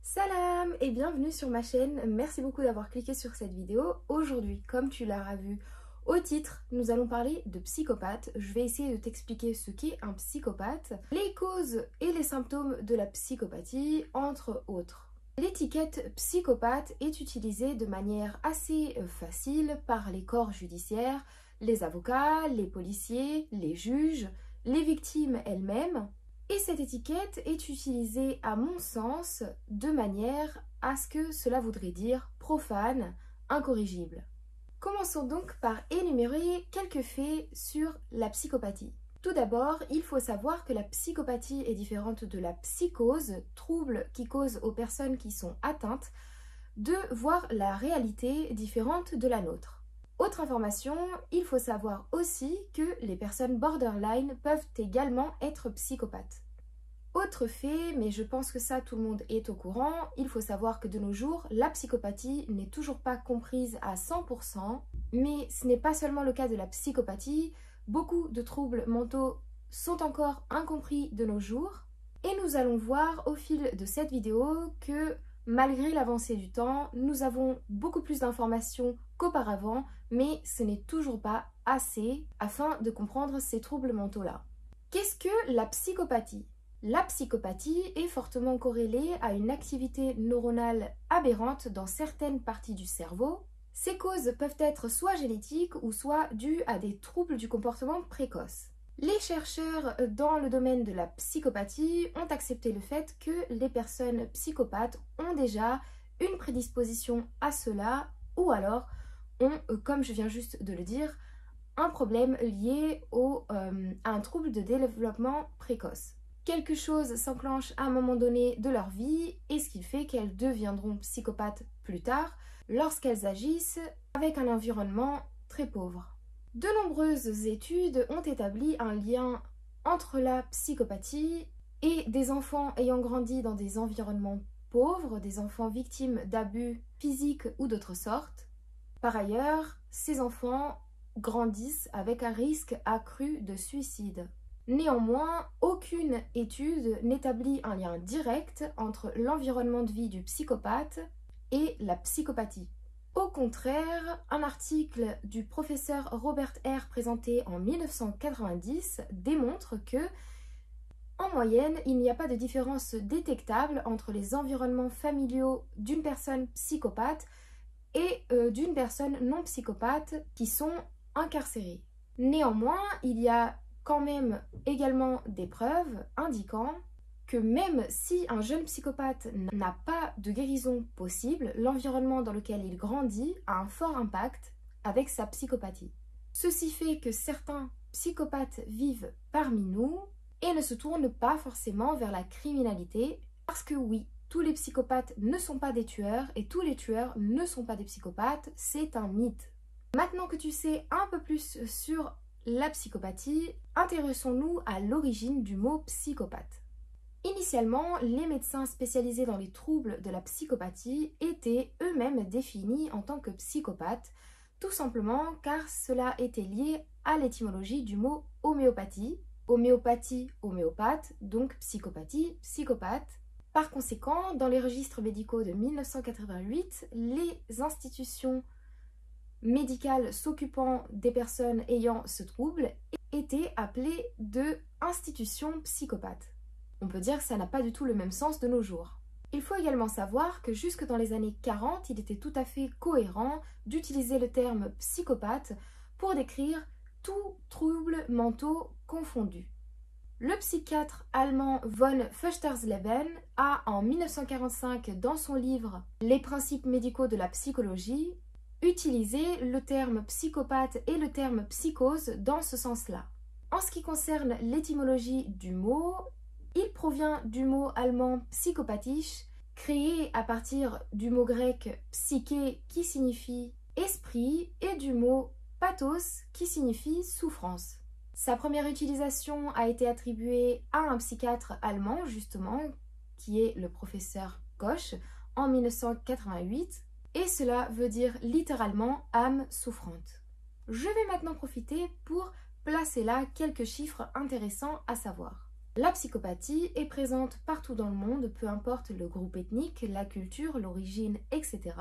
Salam et bienvenue sur ma chaîne, merci beaucoup d'avoir cliqué sur cette vidéo. Aujourd'hui, comme tu l'auras vu au titre, nous allons parler de psychopathe. Je vais essayer de t'expliquer ce qu'est un psychopathe, les causes et les symptômes de la psychopathie, entre autres. L'étiquette psychopathe est utilisée de manière assez facile par les corps judiciaires, les avocats, les policiers, les juges, les victimes elles-mêmes. Et cette étiquette est utilisée, à mon sens, de manière à ce que cela voudrait dire profane, incorrigible. Commençons donc par énumérer quelques faits sur la psychopathie. Tout d'abord, il faut savoir que la psychopathie est différente de la psychose, trouble qui cause aux personnes qui sont atteintes de voir la réalité différente de la nôtre. Autre information, il faut savoir aussi que les personnes borderline peuvent également être psychopathes. Autre fait, mais je pense que ça tout le monde est au courant, il faut savoir que de nos jours, la psychopathie n'est toujours pas comprise à 100%, mais ce n'est pas seulement le cas de la psychopathie, beaucoup de troubles mentaux sont encore incompris de nos jours, et nous allons voir au fil de cette vidéo que malgré l'avancée du temps, nous avons beaucoup plus d'informations qu'auparavant, mais ce n'est toujours pas assez afin de comprendre ces troubles mentaux-là. Qu'est-ce que la psychopathie ? La psychopathie est fortement corrélée à une activité neuronale aberrante dans certaines parties du cerveau. Ces causes peuvent être soit génétiques ou soit dues à des troubles du comportement précoce. Les chercheurs dans le domaine de la psychopathie ont accepté le fait que les personnes psychopathes ont déjà une prédisposition à cela ou alors ont, comme je viens juste de le dire, un problème lié à un trouble de développement précoce. Quelque chose s'enclenche à un moment donné de leur vie et ce qui fait qu'elles deviendront psychopathes plus tard lorsqu'elles agissent avec un environnement très pauvre. De nombreuses études ont établi un lien entre la psychopathie et des enfants ayant grandi dans des environnements pauvres, des enfants victimes d'abus physiques ou d'autres sortes. Par ailleurs, ces enfants grandissent avec un risque accru de suicide. Néanmoins, aucune étude n'établit un lien direct entre l'environnement de vie du psychopathe et la psychopathie. Au contraire, un article du professeur Robert R. présenté en 1990 démontre que, en moyenne, il n'y a pas de différence détectable entre les environnements familiaux d'une personne psychopathe et d'une personne non psychopathe qui sont incarcérées. Néanmoins, il y a quand même également des preuves indiquant que même si un jeune psychopathe n'a pas de guérison possible, l'environnement dans lequel il grandit a un fort impact avec sa psychopathie. Ceci fait que certains psychopathes vivent parmi nous et ne se tournent pas forcément vers la criminalité parce que oui, tous les psychopathes ne sont pas des tueurs et tous les tueurs ne sont pas des psychopathes, c'est un mythe. Maintenant que tu sais un peu plus sur la psychopathie, intéressons-nous à l'origine du mot psychopathe. Initialement, les médecins spécialisés dans les troubles de la psychopathie étaient eux-mêmes définis en tant que psychopathes, tout simplement car cela était lié à l'étymologie du mot homéopathie. Homéopathie, homéopathe, donc psychopathie, psychopathe. Par conséquent, dans les registres médicaux de 1988, les institutions médicales s'occupant des personnes ayant ce trouble étaient appelées de institutions psychopathes. On peut dire que ça n'a pas du tout le même sens de nos jours. Il faut également savoir que jusque dans les années 40, il était tout à fait cohérent d'utiliser le terme psychopathe pour décrire tous troubles mentaux confondus. Le psychiatre allemand von Feuchtersleben a en 1945, dans son livre « Les principes médicaux de la psychologie », utilisé le terme psychopathe et le terme psychose dans ce sens-là. En ce qui concerne l'étymologie du mot, il provient du mot allemand psychopathisch, créé à partir du mot grec psyché qui signifie esprit et du mot pathos qui signifie souffrance. Sa première utilisation a été attribuée à un psychiatre allemand justement, qui est le professeur Koch, en 1988, et cela veut dire littéralement âme souffrante. Je vais maintenant profiter pour placer là quelques chiffres intéressants à savoir. La psychopathie est présente partout dans le monde, peu importe le groupe ethnique, la culture, l'origine, etc.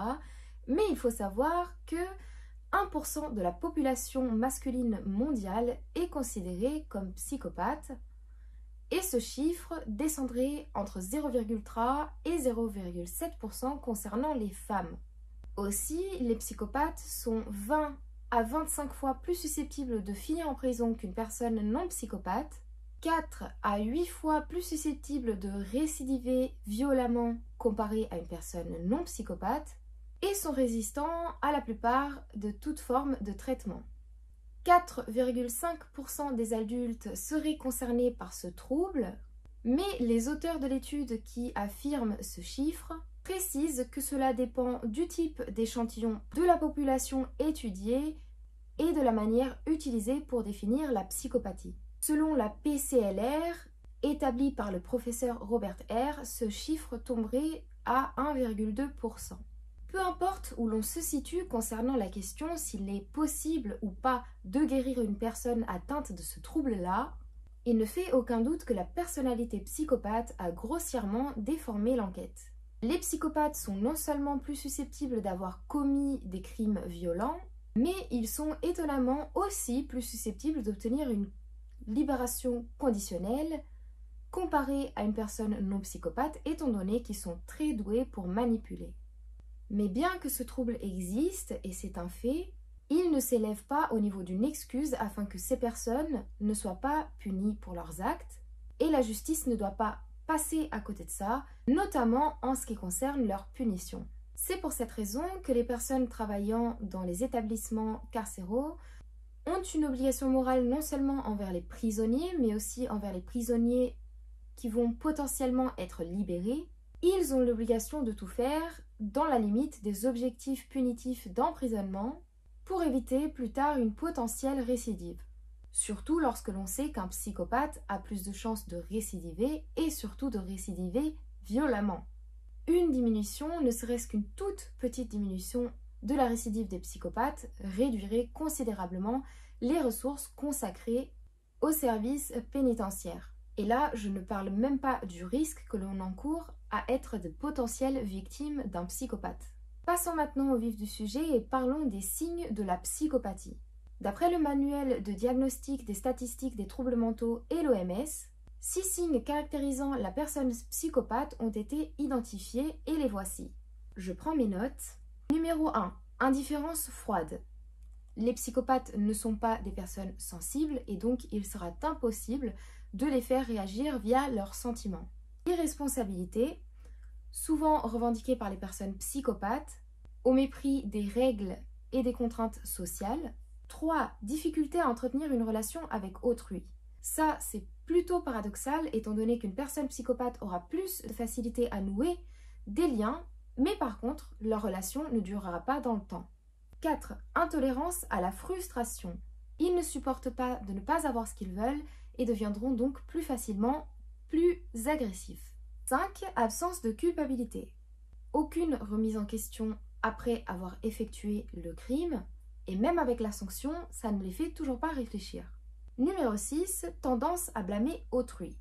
Mais il faut savoir que 1% de la population masculine mondiale est considérée comme psychopathe et ce chiffre descendrait entre 0,3 et 0,7% concernant les femmes. Aussi, les psychopathes sont 20 à 25 fois plus susceptibles de finir en prison qu'une personne non psychopathe, 4 à 8 fois plus susceptibles de récidiver violemment comparé à une personne non psychopathe et sont résistants à la plupart de toute forme de traitement. 4,5% des adultes seraient concernés par ce trouble, mais les auteurs de l'étude qui affirment ce chiffre précisent que cela dépend du type d'échantillon de la population étudiée et de la manière utilisée pour définir la psychopathie. Selon la PCLR, établie par le professeur Robert R., ce chiffre tomberait à 1,2%. Peu importe où l'on se situe concernant la question s'il est possible ou pas de guérir une personne atteinte de ce trouble-là, il ne fait aucun doute que la personnalité psychopathe a grossièrement déformé l'enquête. Les psychopathes sont non seulement plus susceptibles d'avoir commis des crimes violents, mais ils sont étonnamment aussi plus susceptibles d'obtenir une libération conditionnelle comparée à une personne non psychopathe, étant donné qu'ils sont très doués pour manipuler. Mais bien que ce trouble existe, et c'est un fait, il ne s'élève pas au niveau d'une excuse afin que ces personnes ne soient pas punies pour leurs actes, et la justice ne doit pas passer à côté de ça, notamment en ce qui concerne leur punition. C'est pour cette raison que les personnes travaillant dans les établissements carcéraux ont une obligation morale non seulement envers les prisonniers, mais aussi envers les prisonniers qui vont potentiellement être libérés. Ils ont l'obligation de tout faire dans la limite des objectifs punitifs d'emprisonnement pour éviter plus tard une potentielle récidive. Surtout lorsque l'on sait qu'un psychopathe a plus de chances de récidiver et surtout de récidiver violemment. Une diminution, ne serait-ce qu'une toute petite diminution de la récidive des psychopathes, réduirait considérablement les ressources consacrées au service pénitentiaire. Et là, je ne parle même pas du risque que l'on encourt à être de potentielles victimes d'un psychopathe. Passons maintenant au vif du sujet et parlons des signes de la psychopathie. D'après le manuel de diagnostic des statistiques des troubles mentaux et l'OMS, 6 signes caractérisant la personne psychopathe ont été identifiés et les voici. Je prends mes notes. Numéro 1. Indifférence froide. Les psychopathes ne sont pas des personnes sensibles et donc il sera impossible de les faire réagir via leurs sentiments. Irresponsabilité, souvent revendiquée par les personnes psychopathes, au mépris des règles et des contraintes sociales. 3. Difficulté à entretenir une relation avec autrui. Ça, c'est plutôt paradoxal étant donné qu'une personne psychopathe aura plus de facilité à nouer des liens, mais par contre, leur relation ne durera pas dans le temps. 4. Intolérance à la frustration. Ils ne supportent pas de ne pas avoir ce qu'ils veulent et deviendront donc plus facilement plus agressifs. 5. Absence de culpabilité. Aucune remise en question après avoir effectué le crime, et même avec la sanction, ça ne les fait toujours pas réfléchir. Numéro 6. Tendance à blâmer autrui.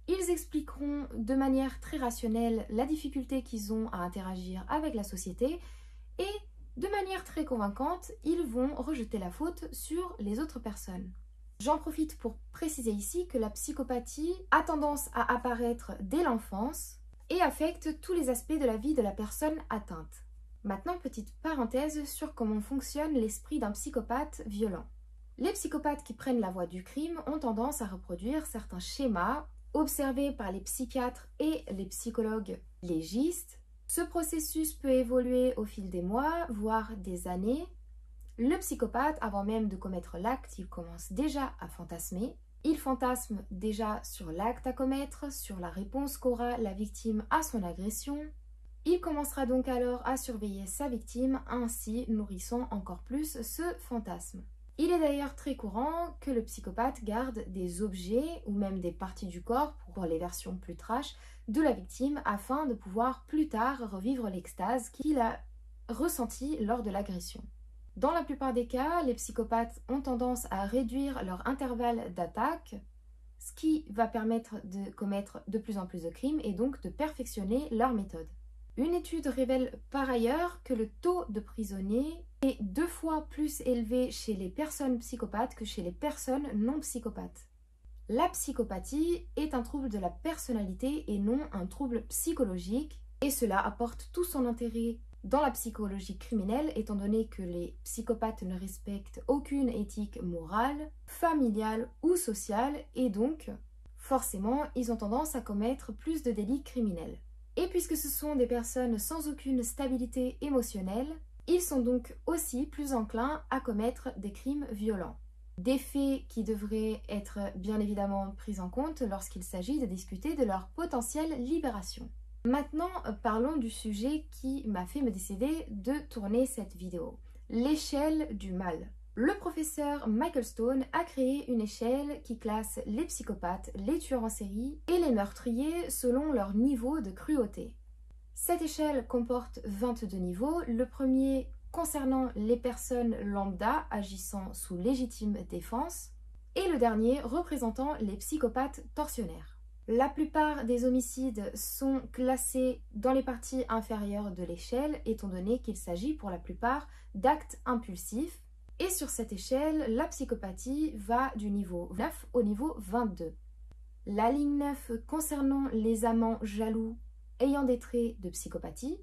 Ils expliqueront de manière très rationnelle la difficulté qu'ils ont à interagir avec la société et de manière très convaincante, ils vont rejeter la faute sur les autres personnes. J'en profite pour préciser ici que la psychopathie a tendance à apparaître dès l'enfance et affecte tous les aspects de la vie de la personne atteinte. Maintenant, petite parenthèse sur comment fonctionne l'esprit d'un psychopathe violent. Les psychopathes qui prennent la voie du crime ont tendance à reproduire certains schémas observés par les psychiatres et les psychologues légistes. Ce processus peut évoluer au fil des mois, voire des années. Le psychopathe, avant même de commettre l'acte, il commence déjà à fantasmer. Il fantasme déjà sur l'acte à commettre, sur la réponse qu'aura la victime à son agression. Il commencera donc alors à surveiller sa victime, ainsi nourrissant encore plus ce fantasme. Il est d'ailleurs très courant que le psychopathe garde des objets ou même des parties du corps, pour les versions plus trash, de la victime afin de pouvoir plus tard revivre l'extase qu'il a ressentie lors de l'agression. Dans la plupart des cas, les psychopathes ont tendance à réduire leur intervalle d'attaque, ce qui va permettre de commettre de plus en plus de crimes et donc de perfectionner leur méthode. Une étude révèle par ailleurs que le taux de prisonniers est 2 fois plus élevé chez les personnes psychopathes que chez les personnes non psychopathes. La psychopathie est un trouble de la personnalité et non un trouble psychologique, et cela apporte tout son intérêt dans la psychologie criminelle étant donné que les psychopathes ne respectent aucune éthique morale, familiale ou sociale et donc forcément ils ont tendance à commettre plus de délits criminels. Et puisque ce sont des personnes sans aucune stabilité émotionnelle, ils sont donc aussi plus enclins à commettre des crimes violents. Des faits qui devraient être bien évidemment pris en compte lorsqu'il s'agit de discuter de leur potentielle libération. Maintenant, parlons du sujet qui m'a fait me décider de tourner cette vidéo. L'échelle du mal. Le professeur Michael Stone a créé une échelle qui classe les psychopathes, les tueurs en série et les meurtriers selon leur niveau de cruauté. Cette échelle comporte 22 niveaux. Le premier concernant les personnes lambda agissant sous légitime défense et le dernier représentant les psychopathes tortionnaires. La plupart des homicides sont classés dans les parties inférieures de l'échelle étant donné qu'il s'agit pour la plupart d'actes impulsifs. Et sur cette échelle, la psychopathie va du niveau 9 au niveau 22. La ligne 9 concernant les amants jaloux ayant des traits de psychopathie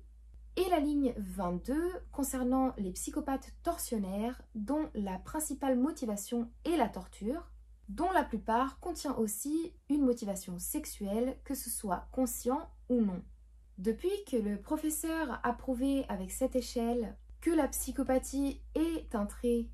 et la ligne 22 concernant les psychopathes tortionnaires dont la principale motivation est la torture, dont la plupart contient aussi une motivation sexuelle, que ce soit conscient ou non. Depuis que le professeur a prouvé avec cette échelle que la psychopathie est un trait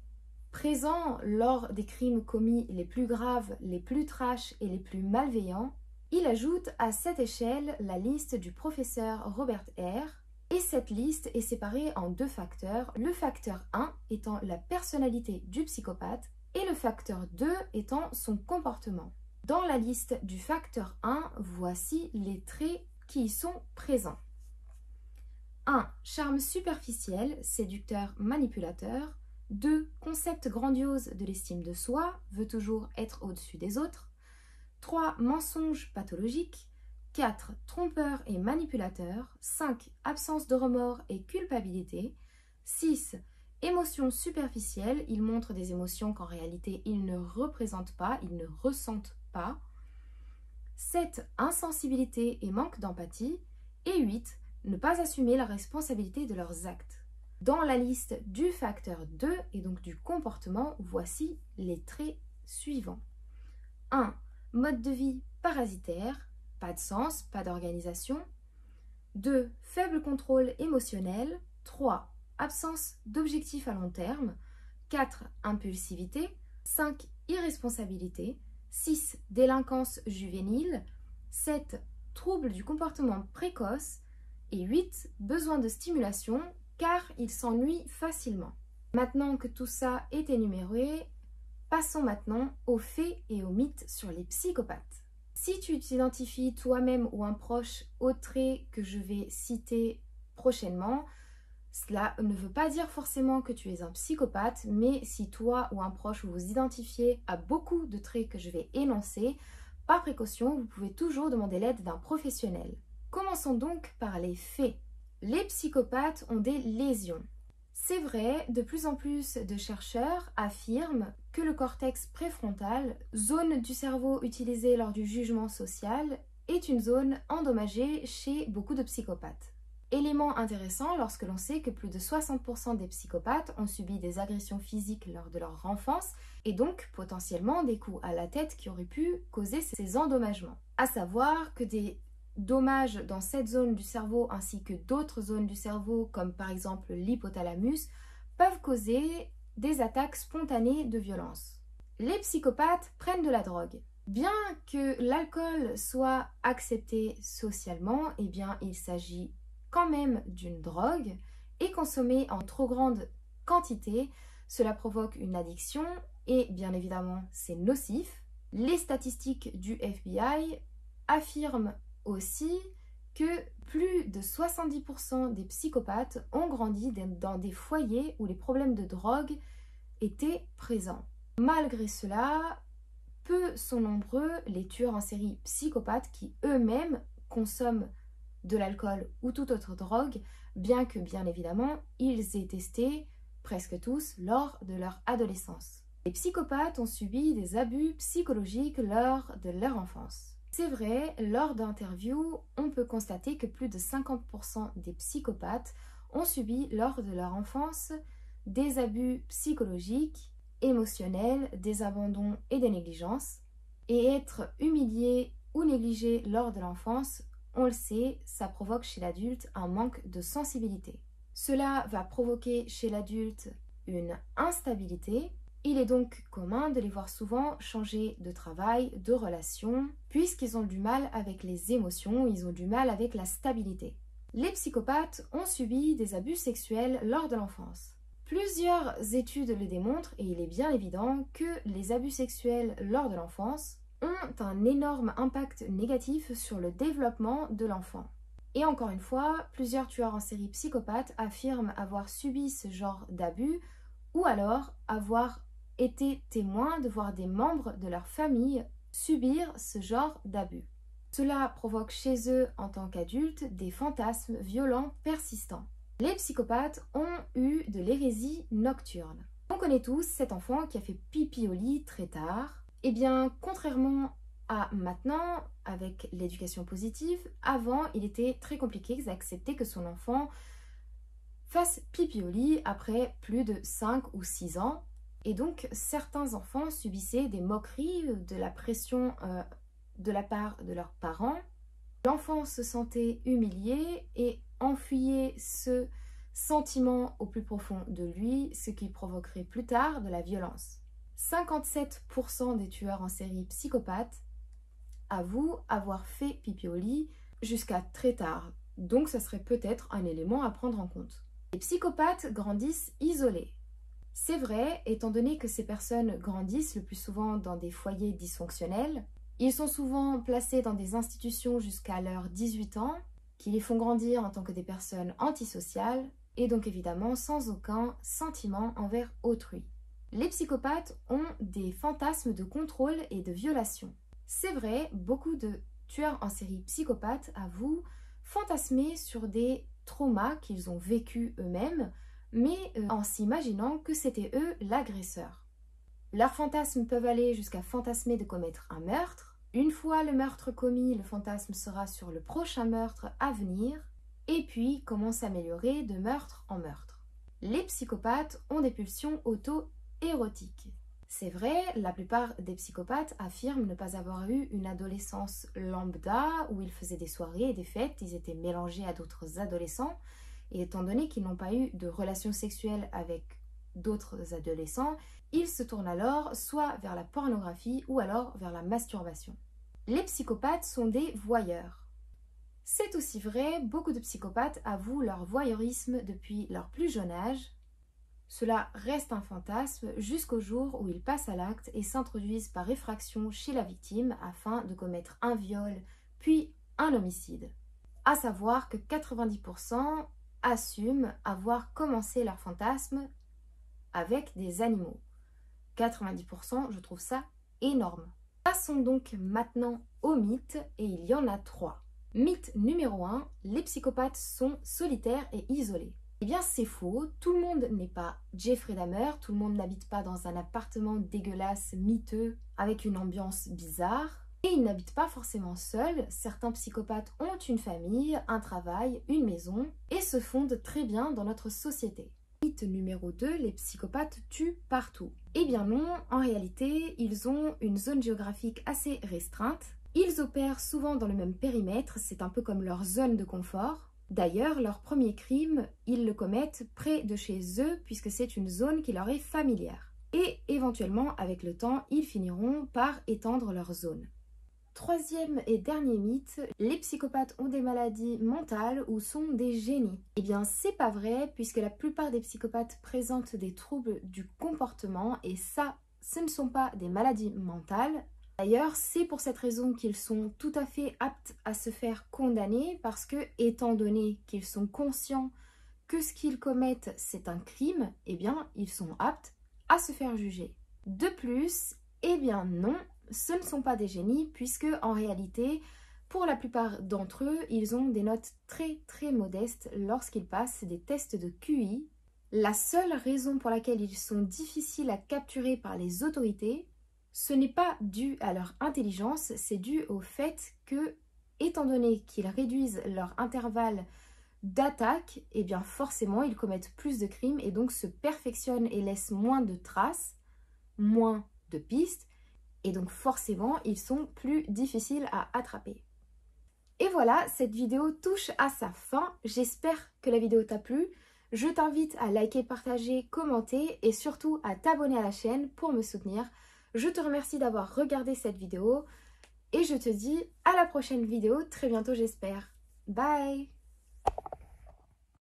présent lors des crimes commis les plus graves, les plus trash et les plus malveillants, il ajoute à cette échelle la liste du professeur Robert Hare, et cette liste est séparée en 2 facteurs, le facteur 1 étant la personnalité du psychopathe et le facteur 2 étant son comportement. Dans la liste du facteur 1, voici les traits qui y sont présents. 1. Charme superficiel, séducteur, manipulateur. 2. Concept grandiose de l'estime de soi, veut toujours être au-dessus des autres. 3. Mensonge pathologique. 4. Trompeur et manipulateur. 5. Absence de remords et culpabilité. 6. Émotions superficielles, il montre des émotions qu'en réalité il ne représente pas, il ne ressente pas. 7. Insensibilité et manque d'empathie. Et 8. Ne pas assumer la responsabilité de leurs actes. Dans la liste du facteur 2 et donc du comportement, voici les traits suivants. 1. Mode de vie parasitaire, pas de sens, pas d'organisation. 2. Faible contrôle émotionnel. 3. Absence d'objectifs à long terme. 4. Impulsivité. 5. Irresponsabilité. 6. Délinquance juvénile. 7. Troubles du comportement précoce. Et 8. Besoin de stimulation car il s'ennuie facilement. Maintenant que tout ça est énuméré, passons maintenant aux faits et aux mythes sur les psychopathes. Si tu t'identifies toi-même ou un proche aux traits que je vais citer prochainement, cela ne veut pas dire forcément que tu es un psychopathe, mais si toi ou un proche vous vous identifiez à beaucoup de traits que je vais énoncer, par précaution, vous pouvez toujours demander l'aide d'un professionnel. Commençons donc par les faits. Les psychopathes ont des lésions. C'est vrai, de plus en plus de chercheurs affirment que le cortex préfrontal, zone du cerveau utilisée lors du jugement social, est une zone endommagée chez beaucoup de psychopathes. Élément intéressant lorsque l'on sait que plus de 60% des psychopathes ont subi des agressions physiques lors de leur enfance et donc potentiellement des coups à la tête qui auraient pu causer ces endommagements. À savoir que des dommages dans cette zone du cerveau ainsi que d'autres zones du cerveau comme par exemple l'hypothalamus peuvent causer des attaques spontanées de violence. Les psychopathes prennent de la drogue. Bien que l'alcool soit accepté socialement, eh bien il s'agit quand même d'une drogue et consommée en trop grande quantité, cela provoque une addiction et bien évidemment c'est nocif. Les statistiques du FBI affirment aussi que plus de 70% des psychopathes ont grandi dans des foyers où les problèmes de drogue étaient présents. Malgré cela, peu sont nombreux les tueurs en série psychopathes qui eux-mêmes consomment de l'alcool ou toute autre drogue, bien que bien évidemment ils aient testé presque tous lors de leur adolescence. Les psychopathes ont subi des abus psychologiques lors de leur enfance. C'est vrai, lors d'interviews, on peut constater que plus de 50% des psychopathes ont subi lors de leur enfance des abus psychologiques, émotionnels, des abandons et des négligences. Et être humilié ou négligé lors de l'enfance, on le sait, ça provoque chez l'adulte un manque de sensibilité. Cela va provoquer chez l'adulte une instabilité. Il est donc commun de les voir souvent changer de travail, de relation, puisqu'ils ont du mal avec les émotions, ils ont du mal avec la stabilité. Les psychopathes ont subi des abus sexuels lors de l'enfance. Plusieurs études le démontrent et il est bien évident que les abus sexuels lors de l'enfance ont un énorme impact négatif sur le développement de l'enfant. Et encore une fois, plusieurs tueurs en série psychopathes affirment avoir subi ce genre d'abus ou alors avoir été témoins de voir des membres de leur famille subir ce genre d'abus. Cela provoque chez eux, en tant qu'adultes, des fantasmes violents persistants. Les psychopathes ont eu de l'hérésie nocturne. On connaît tous cet enfant qui a fait pipi au lit très tard. Eh bien, contrairement à maintenant, avec l'éducation positive, avant, il était très compliqué d'accepter que son enfant fasse pipi au lit après plus de 5 ou 6 ans. Et donc, certains enfants subissaient des moqueries, de la pression de la part de leurs parents. L'enfant se sentait humilié et enfuyait ce sentiment au plus profond de lui, ce qui provoquerait plus tard de la violence. 57% des tueurs en série psychopathes avouent avoir fait pipi au lit jusqu'à très tard. Donc, ça serait peut-être un élément à prendre en compte. Les psychopathes grandissent isolés. C'est vrai, étant donné que ces personnes grandissent le plus souvent dans des foyers dysfonctionnels, ils sont souvent placés dans des institutions jusqu'à leurs 18 ans, qui les font grandir en tant que des personnes antisociales, et donc évidemment sans aucun sentiment envers autrui. Les psychopathes ont des fantasmes de contrôle et de violation. C'est vrai, beaucoup de tueurs en série psychopathes avouent fantasmer sur des traumas qu'ils ont vécus eux-mêmes, mais en s'imaginant que c'était eux l'agresseur. Leurs fantasmes peuvent aller jusqu'à fantasmer de commettre un meurtre. Une fois le meurtre commis, le fantasme sera sur le prochain meurtre à venir, et puis comment s'améliorer de meurtre en meurtre. Les psychopathes ont des pulsions auto-érotiques. C'est vrai, la plupart des psychopathes affirment ne pas avoir eu une adolescence lambda où ils faisaient des soirées et des fêtes, ils étaient mélangés à d'autres adolescents, et étant donné qu'ils n'ont pas eu de relations sexuelles avec d'autres adolescents, ils se tournent alors soit vers la pornographie ou alors vers la masturbation. Les psychopathes sont des voyeurs. C'est aussi vrai, beaucoup de psychopathes avouent leur voyeurisme depuis leur plus jeune âge. Cela reste un fantasme jusqu'au jour où ils passent à l'acte et s'introduisent par effraction chez la victime afin de commettre un viol puis un homicide. À savoir que 90% assument avoir commencé leur fantasme avec des animaux. 90%, je trouve ça énorme. Passons donc maintenant aux mythes, et il y en a 3. Mythe numéro 1, les psychopathes sont solitaires et isolés. Eh bien c'est faux, tout le monde n'est pas Jeffrey Dahmer, tout le monde n'habite pas dans un appartement dégueulasse, miteux, avec une ambiance bizarre. Et ils n'habitent pas forcément seuls, certains psychopathes ont une famille, un travail, une maison, et se fondent très bien dans notre société. Mythe numéro 2, les psychopathes tuent partout. Eh bien non, en réalité, ils ont une zone géographique assez restreinte. Ils opèrent souvent dans le même périmètre, c'est un peu comme leur zone de confort. D'ailleurs, leur premier crime, ils le commettent près de chez eux puisque c'est une zone qui leur est familière. Et éventuellement, avec le temps, ils finiront par étendre leur zone. Troisième et dernier mythe, les psychopathes ont des maladies mentales ou sont des génies. Eh bien, c'est pas vrai puisque la plupart des psychopathes présentent des troubles du comportement et ça, ce ne sont pas des maladies mentales. D'ailleurs, c'est pour cette raison qu'ils sont tout à fait aptes à se faire condamner parce que, étant donné qu'ils sont conscients que ce qu'ils commettent c'est un crime, eh bien, ils sont aptes à se faire juger. De plus, eh bien non, ce ne sont pas des génies puisque en réalité, pour la plupart d'entre eux, ils ont des notes très modestes lorsqu'ils passent des tests de QI. La seule raison pour laquelle ils sont difficiles à capturer par les autorités, ce n'est pas dû à leur intelligence, c'est dû au fait que, étant donné qu'ils réduisent leur intervalle d'attaque, eh bien forcément ils commettent plus de crimes et donc se perfectionnent et laissent moins de traces, moins de pistes, et donc forcément ils sont plus difficiles à attraper. Et voilà, cette vidéo touche à sa fin. J'espère que la vidéo t'a plu. Je t'invite à liker, partager, commenter et surtout à t'abonner à la chaîne pour me soutenir. Je te remercie d'avoir regardé cette vidéo et je te dis à la prochaine vidéo, très bientôt j'espère. Bye!